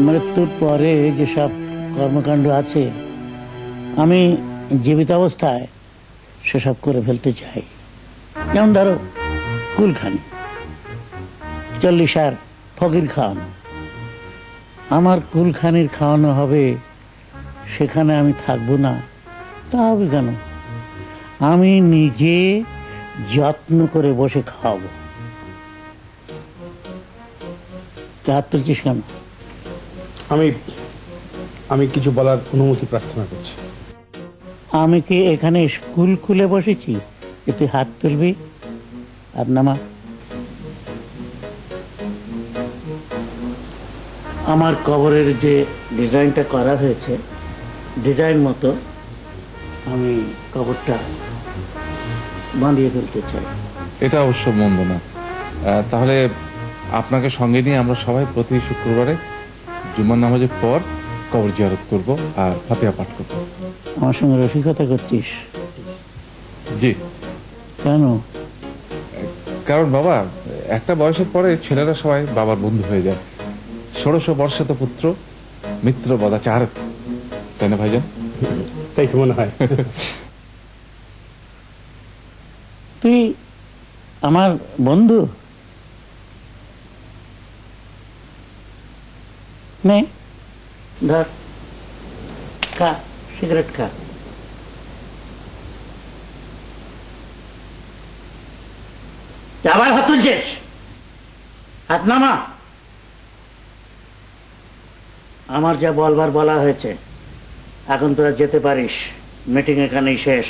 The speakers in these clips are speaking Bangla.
মৃত্যুর পরে যেসব কর্মকাণ্ড আছে আমি জীবিত অবস্থায় সেসব করে ফেলতে চাই। যেমন ধরো কুলখানি, 40 আর ফকির খাওয়ানো। আমার কুলখানির খাওয়ানো হবে, সেখানে আমি থাকবো না, তা হবে কেন? আমি নিজে যত্ন করে বসে খাওয়াবো। হাত তুলছিস কেন? আমি কিছু বলার অনুমতি প্রার্থনা করছি। আমি কি এখানে স্কুল খুলে বসেছি যে তুই হাত তুলবি? আর নামা। আমার কবরের যে ডিজাইনটা করা হয়েছে, ডিজাইন মতো আমি কবরটা বাঁধিয়ে ফেলতে চাই। এটা অবশ্য মন্দ না। তাহলে আপনাকে সঙ্গে নিয়ে আমরা সবাই প্রতি শুক্রবারে জুমার নামাজের পর কবর জিয়ারত করব আর ফাতিহা পাঠ করব। আমার সঙ্গে রসিকতা করছিস? জি। কেন? কারণ বাবা, একটা বয়সের পরে ছেলেরা সবাই বাবার বন্ধু হয়ে যায়। 16 বর্ষে তো পুত্র মিত্র বদাচার, তাই না ভাইজান? তাই তো মনে হয়। তুই আমার বন্ধু? নে ধর, খা, সিগারেট খা। আবার হাত তুলছিস? হাত নামা। আমার যা বলবার বলা হয়েছে, এখন তোরা যেতে পারিস। মিটিং এখানেই শেষ।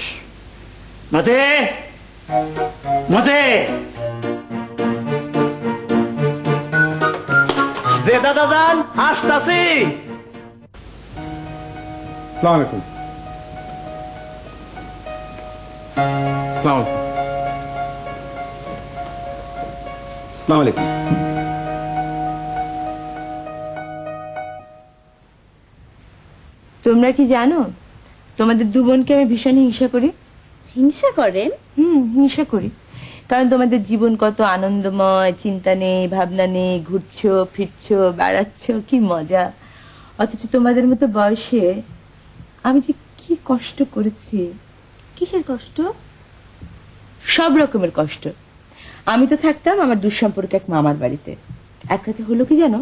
মতে মতে যে দাদা যান, আসতাছি। আসসালামু আলাইকুম। আসসালামু আলাইকুম। তোমরা কি জানো তোমাদের দু বোনকে আমি ভীষণ হিংসা করি? হিংসা করেন? হিংসা করি। কারণ তোমাদের জীবন কত আনন্দময়, চিন্তা নেই, ভাবনা নেই, ঘুরছো ফিরছো বেড়াচ্ছ, কি মজা। অথচ তোমাদের মতো বয়সে আমি যে কি কষ্ট করেছি। কিসের কষ্ট? সব রকমের কষ্ট। আমি তো থাকতাম আমার দুঃসম্পর্ক এক মামার বাড়িতে। এক রাতে হলো কি জানো,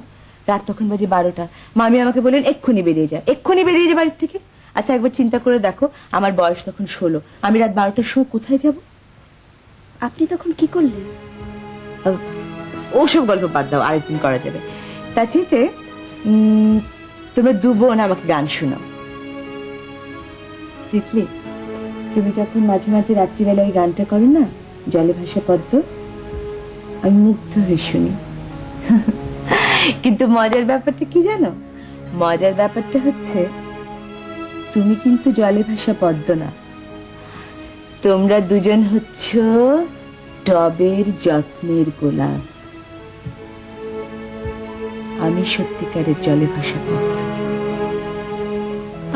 রাত তখন বাজে 12টা। মামি আমাকে বললেন এক্ষুনি বেরিয়ে যা, এক্ষুনি বেরিয়ে যা বাড়ির থেকে। আচ্ছা একবার চিন্তা করে দেখো, আমার বয়স তখন 16, আমি রাত 12টার সময় কোথায় যাব? আপনি তখন কি করলেন? ওসব গল্প বাদ দাও, আরেকদিন করা যাবে। তা চেতে তোমরা দু বোন আমাকে গান শোনাও। বুঝলি, তুমি যখন মাঝে মাঝে রাত্রিবেলা ওই গানটা করো না, জলে ভাসা পদ্ম, আমি মুগ্ধ হয়ে শুনি। কিন্তু মজার ব্যাপারটা কি জানো? মজার ব্যাপারটা হচ্ছে তুমি কিন্তু জলে ভাসা পদ্ম না, তোমরা দুজন হচ্ছ টবের যত্নের গোলাপ। আমি সত্যিকারের জলে ভাসা পদ্ম।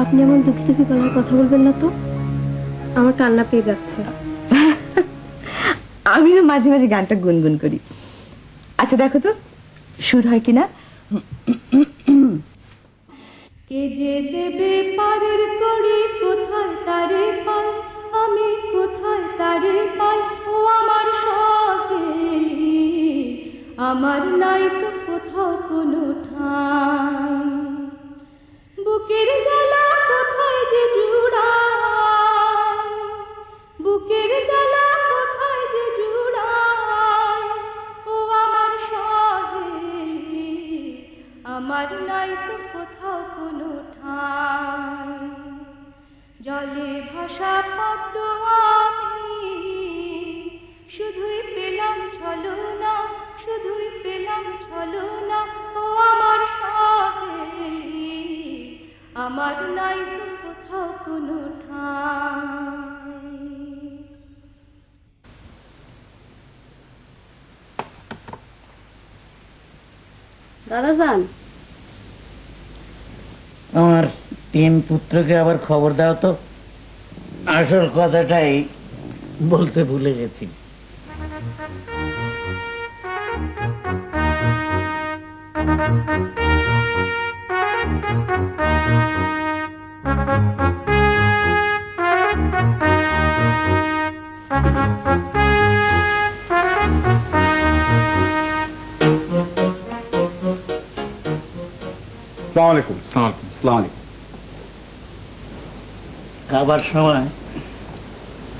আপনি এমন দুঃখী দুঃখী গলায় কথা বলবেন না তো, আমার কান্না পেয়ে যাচ্ছে। আমি না মাঝে মাঝে গানটা গুনগুন করি। আচ্ছা দেখো তো সুর হয় কিনা। কে যে দেবে পারের কড়ি, কোথায় তারে পাই আমি, কোথায় তারে পাই? ও আমার সহেলি, আমার নাই তো কোথাও কোনো ঠাই। বুকের জ্বালা কোথায় যে জুড়াই, বুকের জ্বালা কোথায় যে জুড়াই। ও আমার সহেলি, আমার নাই তো কোথাও কোনো ঠাই। জলে ভাসা পদ্ম আমি, শুধুই পেলাম ছলনা, শুধুই পেলাম ছলনা। ও আমার সহেলি, আমার নাই তো কোথাও কোনো ঠাই। দাদা যান, আমার 3 পুত্রকে আবার খবর দাও তো। আসল কথাটাই বলতে ভুলে গেছি। সালাম আলাইকুম। সালাম। সালাম আলাইকুম। খাবার সময়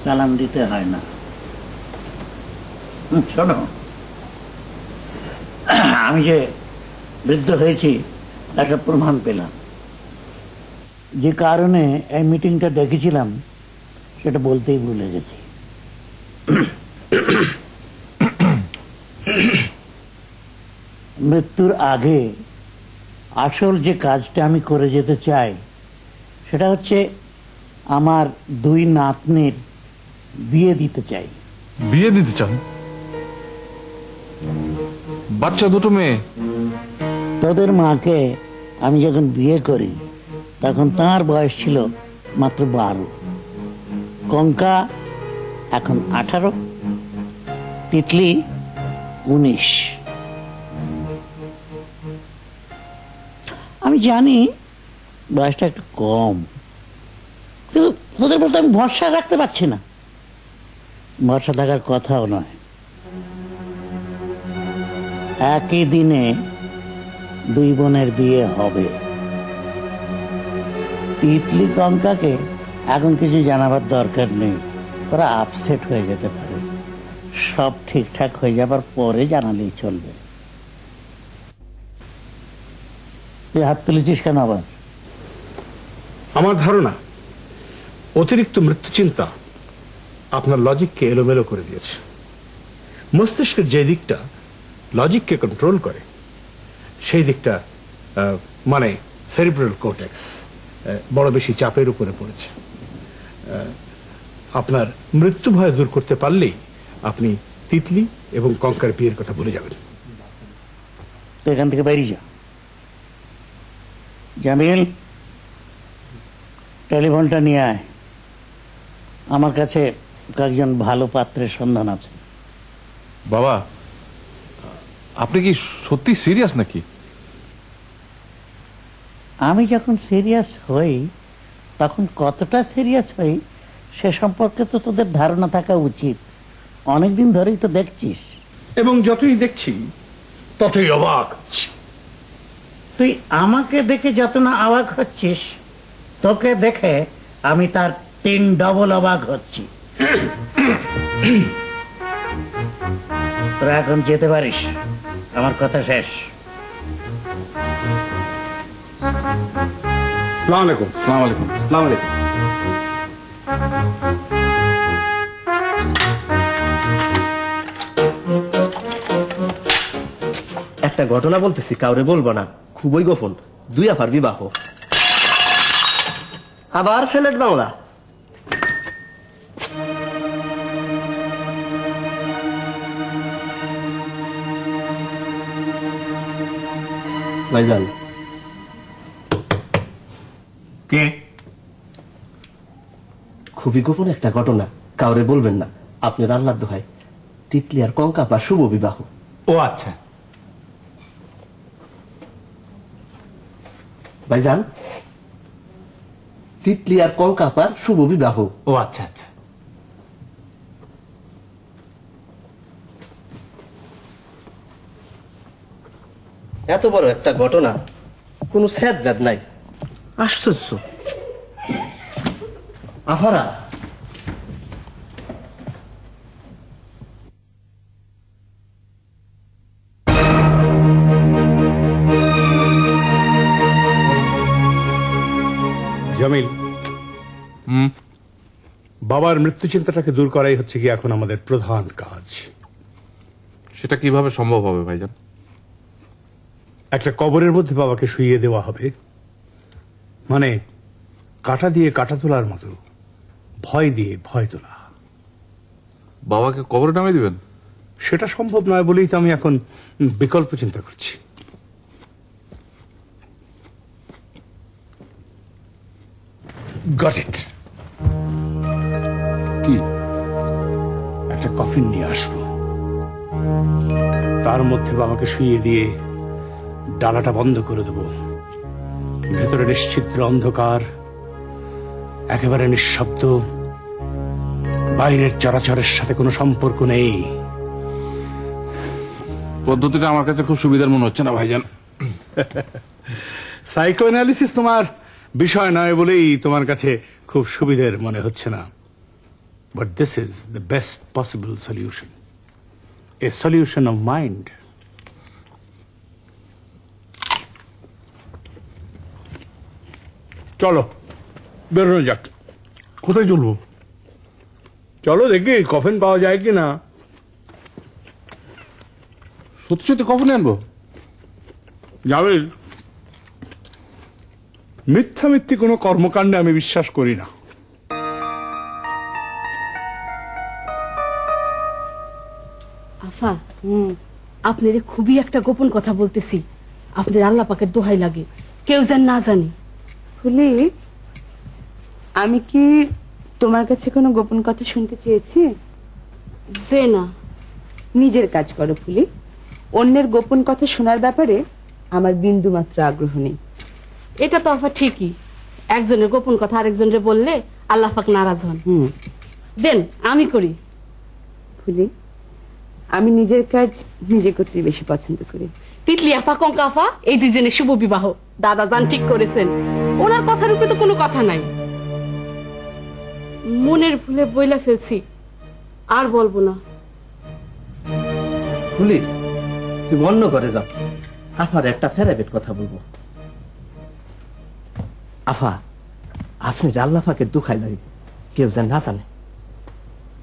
সালাম দিতে হয় না। শোনো, আমি যে বৃদ্ধ হয়েছি একটা প্রমাণ পেলাম। যে কারণে এই মিটিংটা ডেকেছিলাম সেটা বলতেই ভুলে গেছি। মৃত্যুর আগে আসল যে কাজটা আমি করে যেতে চাই সেটা হচ্ছে আমার 2 নাতনির বিয়ে দিতে চাই। বিয়ে দিতে চান? বাচ্চা দুটো মেয়ে? তোদের মাকে আমি যখন বিয়ে করি তখন তার বয়স ছিল মাত্র 12, কঙ্কা এখন 18, তিতলি 19। আমি জানি বয়সটা একটু কম, কিন্তু তোদের বলতে আমি ভরসা রাখতে পারছি না। ভরসা থাকার কথাও নয়। একই দিনে 2 বোনের বিয়ে হবে। তিতলি কঙ্কাকে এখন কিছু জানাবার দরকার নেই, ওরা আপসেট হয়ে যেতে পারে। সব ঠিকঠাক হয়ে যাবার পরে জানালেই চলবে। তুই হাত তুলেছিস কেন আবার? আমার ধারণা অতিরিক্ত মৃত্যু চিন্তা আপনার লজিককে এলোমেলো করে দিয়েছে। মস্তিষ্কের যে দিকটা লজিককে কন্ট্রোল করে সেই দিকটা মানে সেরিব্রাল কর্টেক্স বড় বেশি চাপের উপরে পড়েছে। আপনার মৃত্যু ভয় দূর করতে পারলেই আপনি তিতলি এবং কঙ্কার বিয়ের কথা ভুলে যাবেন। তো এখান থেকে বেরিয়ে যা। জামিল, টেলিফোনটা নিয়ে আয়। আমার কাছে কয়েকজন ভালো পাত্রের সন্ধান আছে। বাবা, আপনি কি সত্যি সিরিয়াস নাকি? আমি যখন সিরিয়াস হই তখন কতটা সিরিয়াস হই সে সম্পর্কে তো তোদের ধারণা থাকা উচিত। অনেকদিন ধরেই তো দেখছিস। এবং যতই দেখছি ততই অবাক হচ্ছি। তুই আমাকে দেখে যত না অবাক হচ্ছিস, তোকে দেখে আমি তার 3 ডবল অবাক হচ্ছি। তোরা এখন যেতে পারিস, আমার কথা শেষ। আসসালামু আলাইকুম। সালাম আলাইকুম। আসসালামু আলাইকুম। একটা ঘটনা বলতেছি, কাউরে বলবো না, খুবই গোপন। 2 আফার বিবাহ, আবার ফেলেট বাংলা। ভাইজান, কে? খুবই গোপন একটা ঘটনা, কাউরে বলবেন না। আপনার আল্লাহর দোহাই, তিতলি আর কঙ্কা বা শুভ বিবাহ। ও আচ্ছা। ভাইজান, তিতলি আর কঙ্কাপার শুভ বিবাহ। ও আচ্ছা আচ্ছা। এত বড় একটা ঘটনা, কোনো স্যাদ ব্যাদ নাই। আশ্চর্য। আফারা, জামিল, বাবার মৃত্যু চিন্তাটাকে দূর করাই হচ্ছে কি এখন আমাদের প্রধান কাজ। সেটা কিভাবে সম্ভব হবে ভাইজান? একটা কবরের মধ্যে বাবাকে শুইয়ে দেওয়া হবে, মানে কাটা দিয়ে কাটা তোলার মতো, ভয় দিয়ে ভয় তোলা। বাবাকে কবরে নামিয়ে দিবেন? সেটা সম্ভব নয় বলেই তো আমি এখন বিকল্প চিন্তা করছি। Got it. কি? একটা কফিন নিয়ে আসবো, তার মধ্যে বাবাকে শুইয়ে দিয়ে ডালাটা বন্ধ করে দেব। ভেতরে নিশ্চিদ্র অন্ধকার, একেবারে নিঃশব্দ, বাইরের চরাচরের সাথে কোনো সম্পর্ক নেই। পদ্ধতিটা আমার কাছে খুব সুবিধার মনে হচ্ছে না ভাইজান। সাইকো অ্যানালিসিস তোমার বিষয় নয় বলেই তোমার কাছে খুব সুবিধের মনে হচ্ছে না, but this is the best possible solution, a solution of mind. চলো বেরোনো যাক। কোথায় চলবো? চলো দেখি কফিন পাওয়া যায় কি না। সত্যি সত্যি কখন আনবো? যাবে, মিথ্যা মিথ্যি কোনো কর্মকাণ্ডে আমি বিশ্বাস করি না। আফা আপনার খুবই একটা গোপন কথা বলতেছি, আপনার আল্লাহ পাকের দোহাই লাগে, কেউ যেন না জানি। ফুলি, আমি কি তোমার কাছে কোনো গোপন কথা শুনতে চেয়েছি? যে না, নিজের কাজ করো ফুলি, অন্যের গোপন কথা শোনার ব্যাপারে আমার বিন্দু মাত্র আগ্রহ নেই। এটা তো আফা ঠিকই, একজনের গোপন কথা আরেকজনের বললে আল্লাহ পাক নারাজ হন। দেন আমি করি। ফুলি, আমি নিজের কাজ নিজে করতে বেশি পছন্দ করি। তিতলি আপা কঙ্কা আপা এই দুইজনের শুভ বিবাহ দাদা জান ঠিক করেছেন, ওনার কথার উপরে তো কোনো কথা নাই। মনের ভুলে বইলা ফেলছি, আর বলবো না। ফুলি, তুই অন্য করে যাও, আফার একটা প্রাইভেট কথা বলবো। আফা, আপনি আল্লাহ পাকের দুখাই লাগে, কেউ যেন না জানে।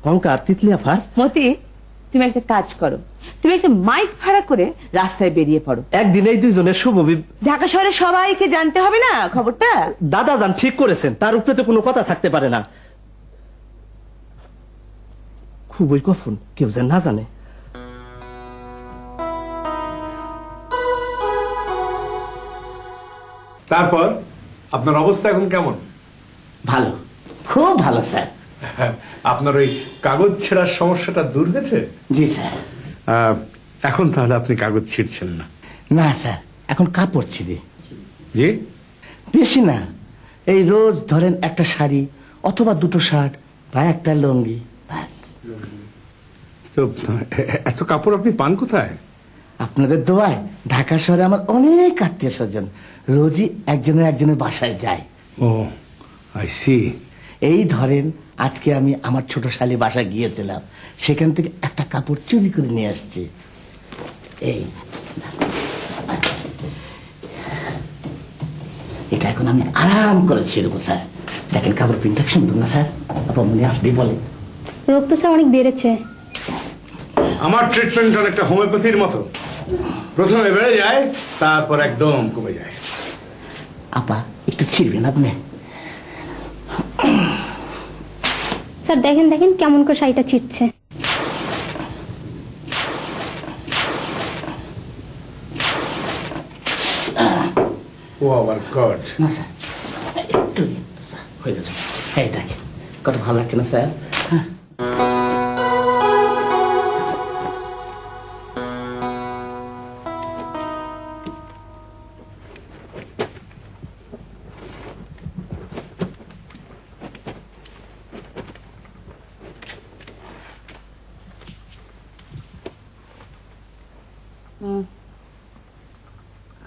কঙ্কা আর তিতলি আফার। মতি, তুমি একটা কাজ করো, তুমি একটা মাইক ভাড়া করে রাস্তায় বেরিয়ে পড়ো। একদিন এই দুইজনের শুভ ঢাকা শহরে সবাইকে জানতে হবে না খবরটা? দাদা যান ঠিক করেছেন, তার উপরে তো কোনো কথা থাকতে পারে না। খুবই কফুন, কেউ যেন না জানে। তারপর আপনার অবস্থা এখন কেমন? ভালো, খুব ভালো স্যার। আপনার ওই কাগজ ছেঁড়ার সমস্যাটা দূর হয়েছে? জি স্যার। এখন তাহলে আপনি কাগজ ছিঁড়ছেন না? না স্যার, এখন কাপড় ছিঁড়ি। জি, বেশি না, এই রোজ ধরেন একটা শাড়ি অথবা দুটো শার্ট বা একটা লুঙ্গি, ব্যাস। তো এত কাপড় আপনি পান কোথায়? আপনাদের দোয়ায় ঢাকা শহরে আমার অনেক আত্মীয় স্বজন, রোজই একজনের বাসায় যায়। ও, আই সি। এই ধরেন আজকে আমি আমার ছোট শালি বাসায় গিয়েছিলাম, সেখান থেকে একটা কাপড় চুরি করে নিয়ে আসছি। এই এটা এখন আমি আরাম করে ছিড়বো স্যার। দেখেন কাপড় প্রিন্টটা সুন্দর না স্যার? আপনার মনে আপনি বলেন। রক্ত স্যার অনেক বেড়েছে। আমার ট্রিটমেন্ট অনেকটা হোমিওপ্যাথির মতো, প্রথমে বেড়ে যায়, তারপর একদম কমে যায়। আপা একটু ছিড়বেন আপনি? স্যার দেখেন দেখেন কেমন করে শাড়িটা ছিটছে। ও আমার গড। না স্যার, একটু স্যার হয়ে গেছে। এই দেখেন কত ভালো লাগছে না স্যার?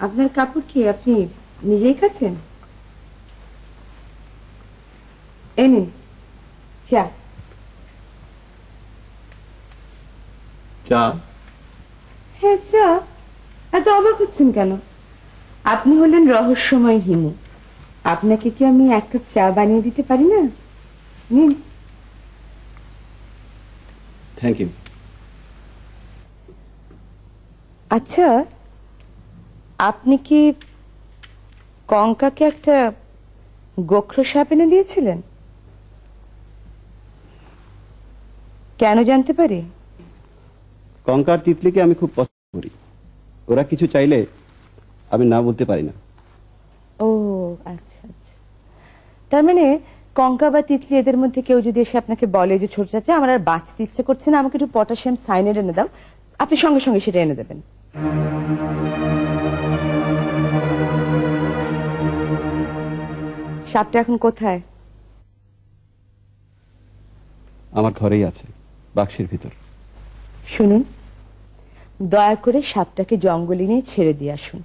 আপনার কাপড় কি আপনি নিজেই কাছেন? এই নিন চা। চা? হ্যাঁ চা। এত অবাক হচ্ছেন কেন? আপনি হলেন রহস্যময় হিমু, আপনাকে কি আমি এক কাপ চা বানিয়ে দিতে পারি না? নিন। Thank you. আচ্ছা, আপনি কি কঙ্কাকে একটা গোখরো সাপ এনে দিয়েছিলেন? কেন জানতে পারি? কঙ্কার তিতলিকে আমি খুব পছন্দ করি, ওরা কিছু চাইলে আমি না বলতে পারি না। ও আচ্ছা আচ্ছা, তার মানে কঙ্কা বা তিতলি এদের মধ্যে কেউ যদি এসে আপনাকে বলে যে ছোট চাচা আমার আর বাঁচতে ইচ্ছে করছে না, আমাকে একটু পটাশিয়াম সাইনাইড এনে দাও, আপনি সঙ্গে সঙ্গে সেটা এনে দেবেন। সাপটা এখন কোথায়? আমার ঘরেই আছে, বাক্সের ভিতর। শুনুন, দয়া করে সাপটাকে জঙ্গলে নিয়ে ছেড়ে দিয়ে আসুন।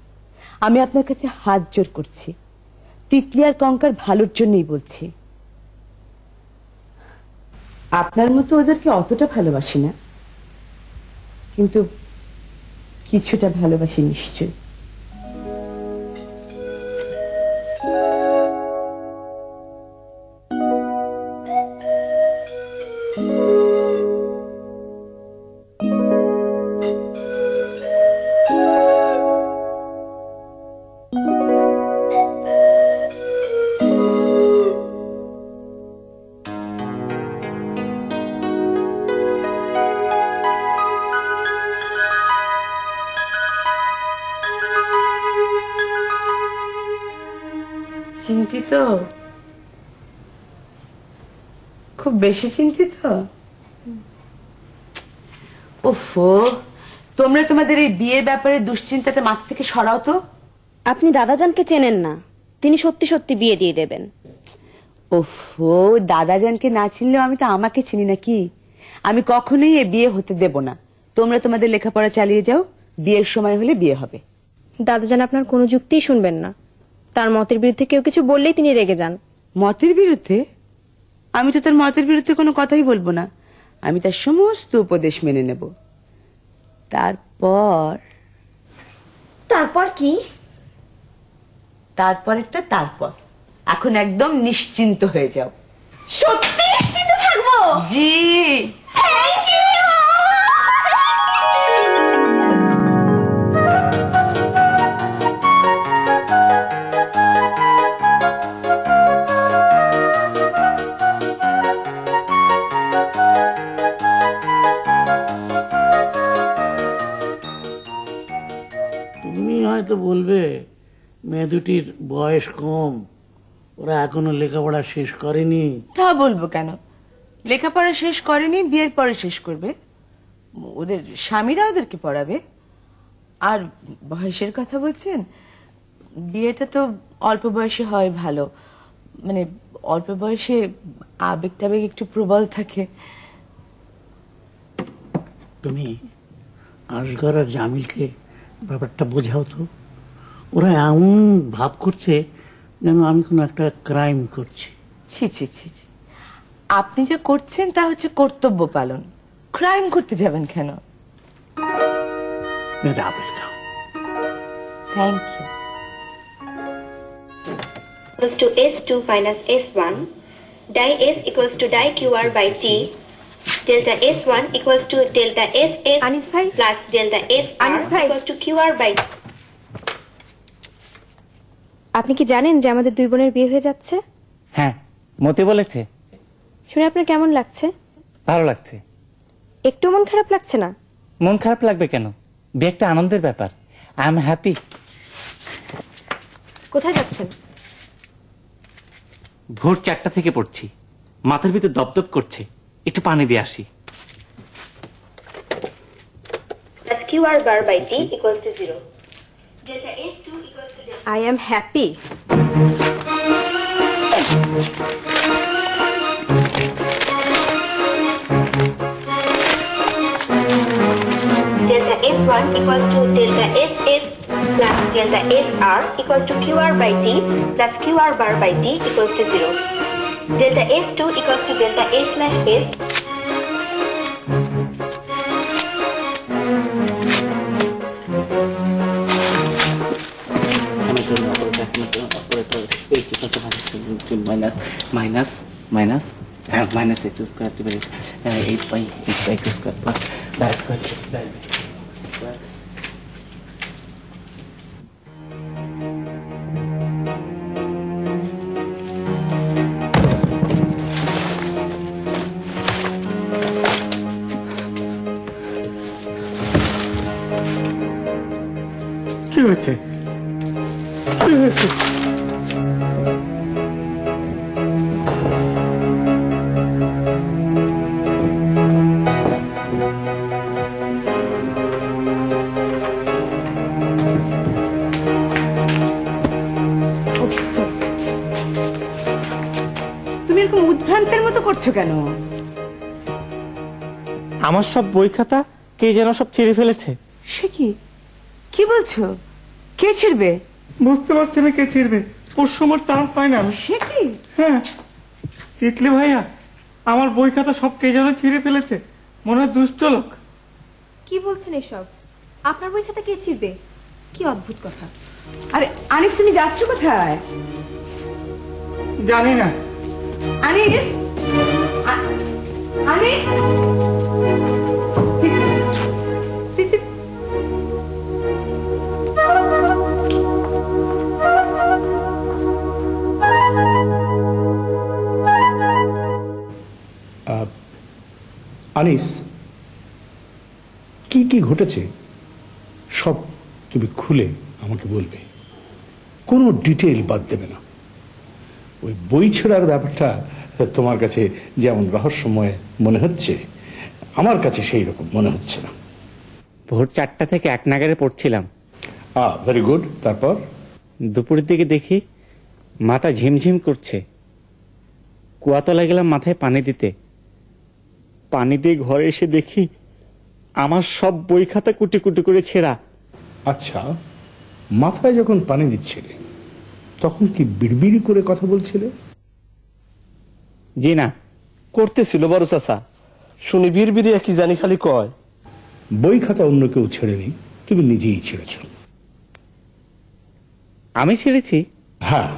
আমি আপনার কাছে হাত জোর করছি, তিতলি আর কঙ্কার ভালোর জন্যই বলছি। আপনার মতো ওদেরকে অতটা ভালোবাসি না, কিন্তু কিছুটা ভালোবাসি নিশ্চয়। চিন্তিত? খুব বেশি চিন্তিত? ওফো, তোমরা তোমাদের এই বিয়ের ব্যাপারে দুশ্চিন্তাটা মাথা থেকে সরাও তো। আপনি দাদাজানকে চেনেন না, তিনি সত্যি সত্যি বিয়ে দিয়ে দেবেন। ওফো, দাদাজানকে না চিনলেও আমি তো আমাকে চিনি না কি? আমি কখনোই এ বিয়ে হতে দেব না। তোমরা তোমাদের লেখাপড়া চালিয়ে যাও, বিয়ের সময় হলে বিয়ে হবে। দাদাজান আপনার কোনো যুক্তিই শুনবেন না, তার মতের বিরুদ্ধে কেউ কিছু বললেই তিনি রেগে যান। মতের বিরুদ্ধে? আমি তো তার মতের বিরুদ্ধে কোনো কথাই বলবো না, আমি তার সমস্ত উপদেশ মেনে নেব। তারপর তারপর কি? তারপর একটা তারপর। এখন একদম নিশ্চিন্ত হয়ে যাও। সত্যি নিশ্চিন্ত থাকবো? জি। Thank you. তুমি হয়তো বলবে মেয়ে দুটির বয়স কম, ওরা এখনো লেখাপড়া শেষ করেনি। তা বলবো কেন? লেখাপড়া শেষ করেনি, বিয়ের পরে শেষ করবে। ওদের স্বামীরা ওদেরকে পড়াবে। আর বয়সের কথা বলছেন, বিয়েটা তো অল্প বয়সে হয় ভালো, মানে অল্প বয়সে আবেগ টাবেগ একটু প্রবল থাকে। তুমি আসগর আর জামিলকে ব্যাপারটা বোঝাও তো। ওরা এমন ভাব করছে যেন আমি কোনো একটা ক্রাইম করছি। ছি ছি ছি ছি, আপনি যা করছেন তা হচ্ছে কর্তব্য পালন, ক্রাইম করতে যাবেন কেন? রাবেল খাও। Thank you. Equals to S2 minus S1, di S equals to di QR by T, delta S1 equals to delta SS Anis ভাই, plus delta SR আনিস ভাই। equals to QR by T. আপনি কি জানেন যে আমাদের দুই বোনের বিয়ে হয়ে যাচ্ছে? হ্যাঁ, মতি বলেছে। শুনে আপনার কেমন লাগছে? ভালো লাগছে। একটু মন খারাপ লাগছে না? মন খারাপ লাগবে কেন? বিয়ে একটা আনন্দের ব্যাপার। I am happy. কোথায় যাচ্ছেন? ভোর 4টা থেকে পড়ছি, মাথার ভিতর দপদপ করছে, একটু পানি দিয়ে আসি। Plus QR bar by T equals to 0. Delta S2 equals to delta I am happy. delta S1 equals to delta SS plus delta SR equals to QR by T plus QR bar by T equals to 0. Delta S2 equals to delta S slash S. Minus minus minus minus x square divided 8 x square plus কি হয়েছে? তুমি এরকম উদ্ভ্রান্তের মতো করছো কেন? আমার সব বই খাতা কে যেন সব ছিঁড়ে ফেলেছে। সে কি? কি বলছো? কে ছিড়বে? বুঝতে পারছি না কে ছিড়বে। পরশু আমার টার্ম ফাইনাল। সে কি? হ্যাঁ, তিতলি ভাইয়া আমার বই খাতা সব কে যেন ছিঁড়ে ফেলেছে, মনে হয় দুষ্ট লোক। কি বলছেন এসব? আপনার বই খাতা কে ছিড়বে? কি অদ্ভুত কথা। আরে আনিস, তুমি যাচ্ছ কোথায়? জানি না। আনিস, আনিস, আনিস, কি কি ঘটেছে সব তুমি খুলে আমাকে বলবে, কোনো ডিটেইল বাদ দেবে না। ওই বই ছেড়ার ব্যাপারটা তোমার কাছে যেমন রহস্যময় মনে হচ্ছে, আমার কাছে সেই রকম মনে হচ্ছে না। ভোর 4টা থেকে 1 নাগারে পড়ছিলাম। Very good. তারপর দুপুরের দিকে দেখি মাথা ঝিমঝিম করছে। কুয়াতলা গেলাম মাথায় পানি দিতে। পানি দিয়ে ঘরে এসে দেখি আমার সব বই খাতা কুটি কুটি করে ছেঁড়া। আচ্ছা, মাথায় যখন পানি দিচ্ছিলে তখন কি বিড়বিড়ি করে কথা বলছিলে? জি না, করতেছিল বড় চাচা। শুনি বিড়বিড়ি কি জানি খালি কয়। বই খাতা অন্য কেউ ছেড়েনি, তুমি নিজেই ছেড়েছ। আমি ছেড়েছি? হ্যাঁ,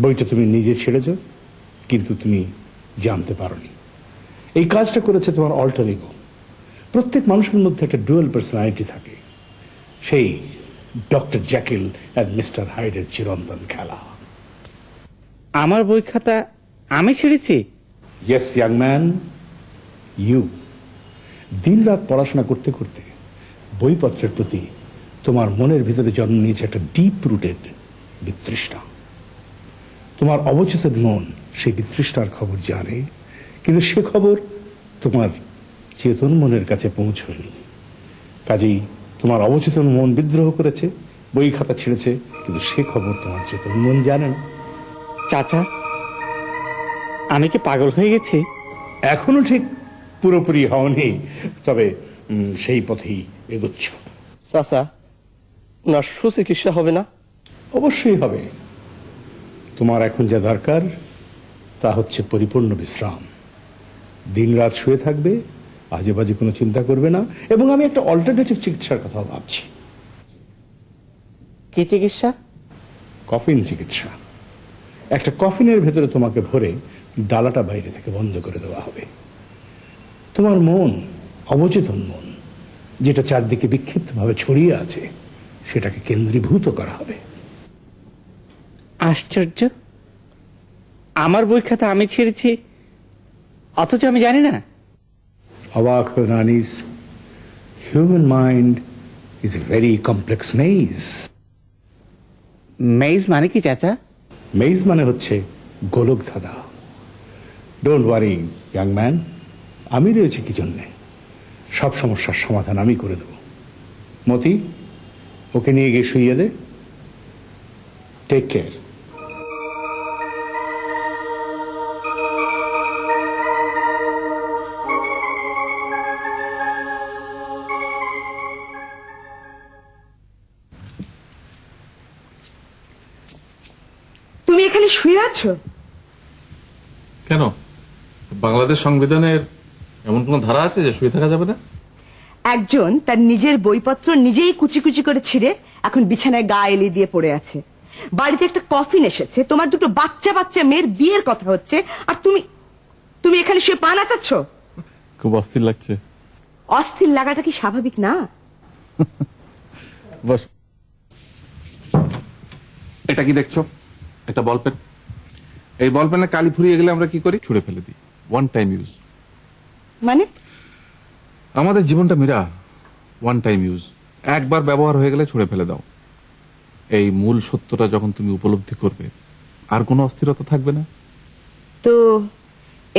বইটা তুমি নিজে ছেড়েছ, কিন্তু তুমি জানতে পারোনি। এই কাজটা করেছে তোমার অল্টার ইগো। প্রত্যেক মানুষের মধ্যে একটা ডুয়াল পার্সোনালিটি থাকে, সেই ডক্টর জ্যাকিল এন্ড মিস্টার হাইডের চিরন্তন খেলা। আমার বই খাতা আমি ছেড়েছি? Yes young man, you. দিন রাত পড়াশোনা করতে করতে বইপত্রের প্রতি তোমার মনের ভিতরে জন্ম নিয়েছে একটা ডিপ রুটেড বিতৃষ্ণা। তোমার অবচেতন মন সেই বিতৃষ্ণার খবর জানে, কিন্তু সে খবর তোমার চেতন মনের কাছে পৌঁছয়নি। কাজেই তোমার অবচেতন মন বিদ্রোহ করেছে, বই খাতা ছেড়েছে, কিন্তু সে খবর তোমার চেতন মন জানে না। চাচা, আমি কি পাগল হয়ে গেছি? এখনো ঠিক পুরোপুরি হওনি, তবে সেই পথেই এগোচ্ছ। চাচা, ওনার সুচিকিৎসা হবে না? অবশ্যই হবে। তোমার এখন যা দরকার তা হচ্ছে পরিপূর্ণ বিশ্রাম। দিন রাত শুয়ে থাকবে, আজে বাজে কোনো চিন্তা করবে না, এবং আমি একটা অল্টারনেটিভ চিকিৎসার কথা ভাবছি। কি চিকিৎসা? কফিন চিকিৎসা। একটা কফিনের ভেতরে তোমাকে ভরে ডালাটা বাইরে থেকে বন্ধ করে দেওয়া হবে। তোমার মন, অবচেতন মন, যেটা চারদিকে বিক্ষিপ্তভাবে ছড়িয়ে আছে, সেটাকে কেন্দ্রীভূত করা হবে। আশ্চর্য, আমার বই খাতা আমি ছেড়েছি অথচ আমি জানি না। অবাক হও না Anis, human mind is a very complex maze. Maze মানে কি চাচা? মেজ মানে হচ্ছে গোলক ধাঁধা। ডোন্ট ওয়ারি ইয়াং ম্যান, আমি রয়েছি কি জন্যে, সব সমস্যার সমাধান আমি করে দেব। মতি, ওকে নিয়ে গিয়ে শুইয়ে দে। Take care. তুমি এখানে শুয়ে আছো কেন? বাংলাদেশ সংবিধানের এমন কোন ধারা আছে যে শুয়ে থাকা যাবে না? একজন তার নিজের বইপত্র নিজেই কুচি কুচি করে ছিঁড়ে এখন বিছানায় গা এলিয়ে দিয়ে পড়ে আছে। বাড়িতে একটা কফিন এসেছে, তোমার দুটো বাচ্চা বাচ্চা মেয়ের বিয়ের কথা হচ্ছে, আর তুমি তুমি এখানে শুয়ে পা নাচাচ্ছ। খুব অস্থির লাগছে। অস্থির লাগাটা কি স্বাভাবিক না? বস। এটা কি দেখছো? একটা বল পেন। এই বল পেনে কালি ফুরিয়ে গেলে আমরা কি করি? ছুঁড়ে ফেলে দিই। One time use. মানে আমাদের জীবনটা মীরা ওয়ান টাইম ইউজ। একবার ব্যবহার হয়ে গেলে ছুঁড়ে ফেলে দাও। এই মূল সত্যটা যখন তুমি উপলব্ধি করবে, আর কোনো অস্থিরতা থাকবে না। তো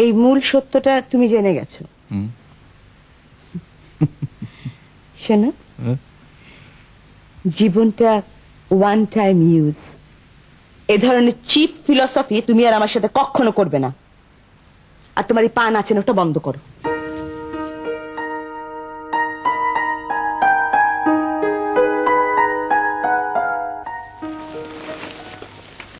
এই মূল সত্যটা তুমি জেনে গেছো। শোনো, জীবনটা ওয়ান টাইম ইউজ, এ ধরনের চিপ ফিলসফি তুমি আর আমার সাথে কখনো করবে না। আর তোমার এই পা নাচানোটা বন্ধ করো।